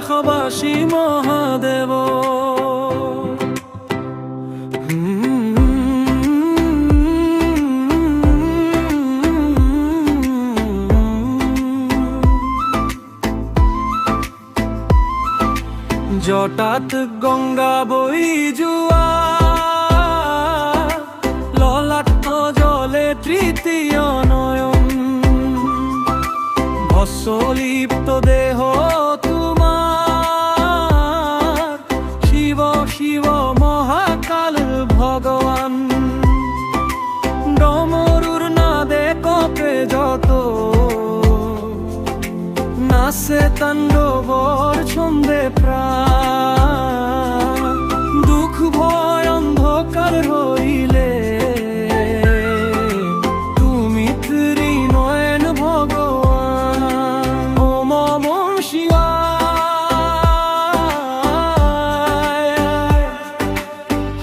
কৈলাসবাসী মহাদেব। জটাত গঙ্গা বই জুয়া, ললাট জলে তৃতীয় নয়ন। ভস্মলিপ্ত দেহ তোমার, শিব শিব মহাকাল ভগবান। ডমরুর নাদে কপে যত, নাচে তাণ্ডবর ছন্দে প্রাণ। দুঃখ ভয় অন্ধকার হইলে তুমি ত্রিনয়ন ভগবান। ও মম শিবায়,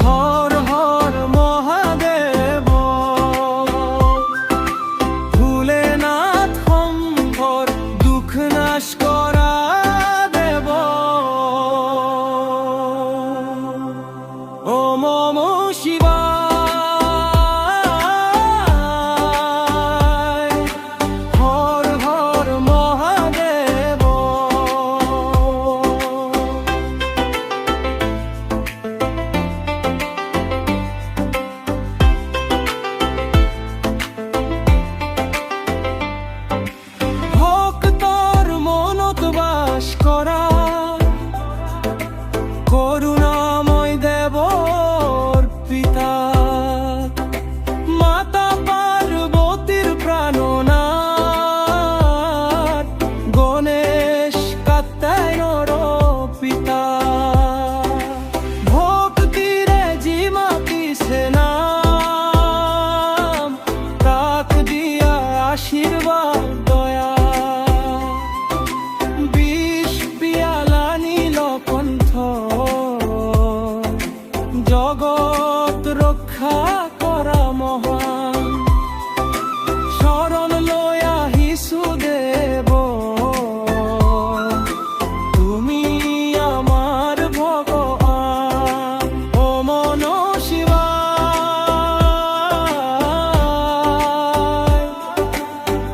হর হর মহাদেব। ভোলেনাথ শম্ভর দুঃখ নাশ করা দেব। ও মম শিবায়, হর হর মহাদেব। ভক্তর মনত বাস করা করুণাময় দেবর পিতা। মাতা পার্বতীর প্রাণনাথ, গণেশ কাত্যায়নের পিতা। ভক্তিরে জিমাতিছে নাম, তাক দিয়া আশীর্বাদ দয়া। বিষ পিয়ালা নীলকণ্ঠ, জগৎ রক্ষা করা মহান। শরণ লয়া হিসু দেব, তুমি আমার ভগবান। ও মন শিবায়,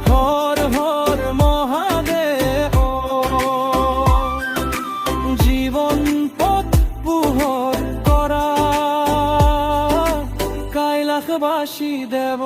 হর হর মহাদেব। জীবন পথ পুহর করা কৈলাসবাসী দেব।